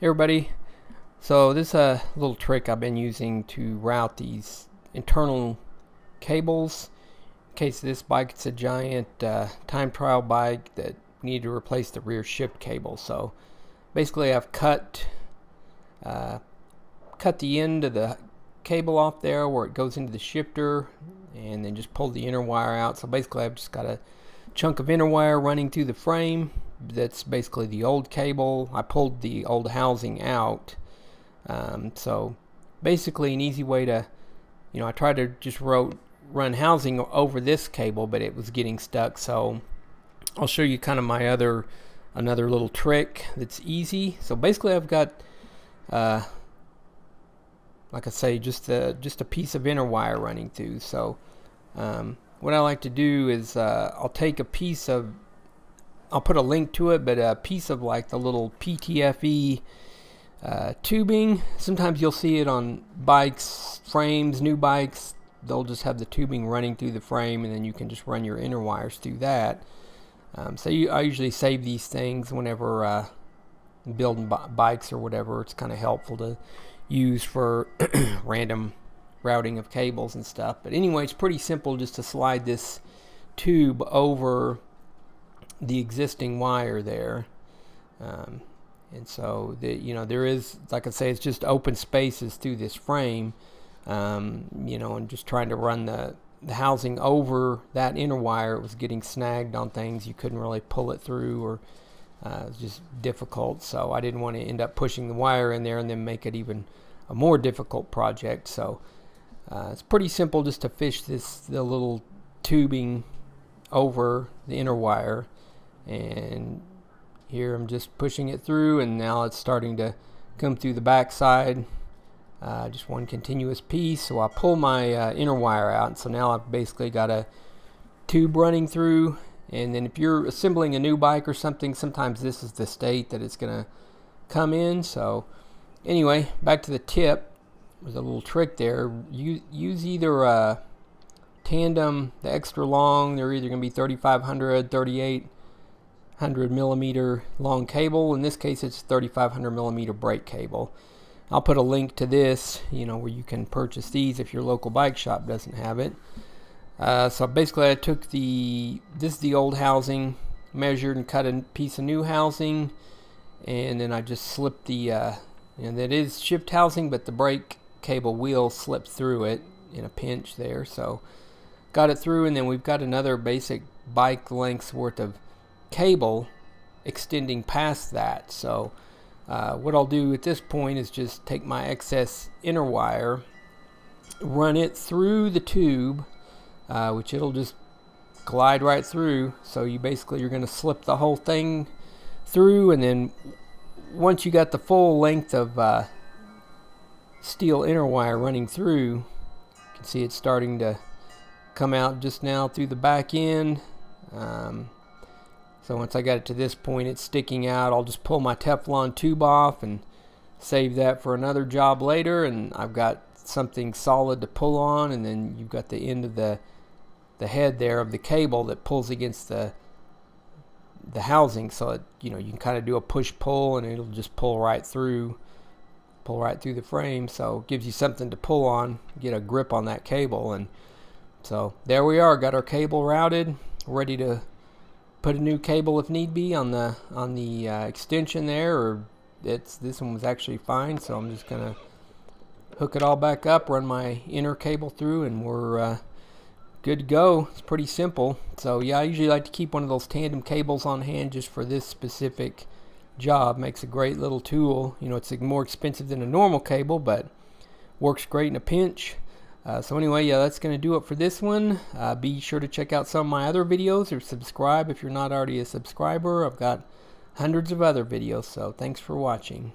Hey everybody, so this is a little trick I've been using to route these internal cables. In case this bike, it's a giant time trial bike that we need to replace the rear shift cable. So basically I've cut the end of the cable off there where it goes into the shifter, and then just pulled the inner wire out. So basically I've just got a chunk of inner wire running through the frame. That's basically the old cable. I pulled the old housing out. So basically an easy way to, I tried to just run housing over this cable, but it was getting stuck. So I'll show you kind of another little trick that's easy. So basically I've got, like I say, just a piece of inner wire running through. So what I like to do is I'll take a piece of, I'll put a link to it, but a piece of like the little PTFE tubing. Sometimes you'll see it on bikes, frames, new bikes. They'll just have the tubing running through the frame, and then you can just run your inner wires through that. I usually save these things whenever building bikes or whatever. It's kind of helpful to use for random routing of cables and stuff. But anyway, it's pretty simple just to slide this tube over the existing wire there, and so there is, like I say, it's just open spaces through this frame, and just trying to run the housing over that inner wire. It was getting snagged on things. You couldn't really pull it through, or it was just difficult. So I didn't want to end up pushing the wire in there and then make it even a more difficult project. So it's pretty simple just to fish the little tubing over the inner wire. And here I'm just pushing it through, and now it's starting to come through the back side, just one continuous piece. So I pull my inner wire out, and so now I've basically got a tube running through. And then if you're assembling a new bike or something, sometimes this is the state that it's going to come in. So anyway, back to the tip. There's a little trick there. Use either a tandem, the extra long. They're either going to be 3500, 3800 millimeter long cable. In this case, it's 3500 millimeter brake cable. I'll put a link to this, where you can purchase these if your local bike shop doesn't have it. So basically I took this is the old housing, measured and cut a piece of new housing, and then I just slipped that is shift housing, but the brake cable wheel slipped through it in a pinch there. So got it through, and then we've got another basic bike length's worth of cable extending past that. So what I'll do at this point is just take my excess inner wire, run it through the tube, which it'll just glide right through. So you're going to slip the whole thing through, and then once you got the full length of steel inner wire running through, you can see it's starting to come out just now through the back end. So once I got it to this point, it's sticking out. I'll just pull my Teflon tube off and save that for another job later, and I've got something solid to pull on. And then you've got the end of the head there of the cable that pulls against the housing, so it, you can kind of do a push-pull, and it'll just pull right through the frame. So it gives you something to pull on, get a grip on that cable. And so there we are, got our cable routed, ready to put a new cable if need be on the extension there, or this one was actually fine. So I'm just gonna hook it all back up, run my inner cable through, and we're good to go. It's pretty simple. So yeah, I usually like to keep one of those tandem cables on hand just for this specific job. Makes a great little tool. It's more expensive than a normal cable, but works great in a pinch. So anyway, yeah, that's going to do it for this one. Be sure to check out some of my other videos, or subscribe if you're not already a subscriber. I've got hundreds of other videos, so thanks for watching.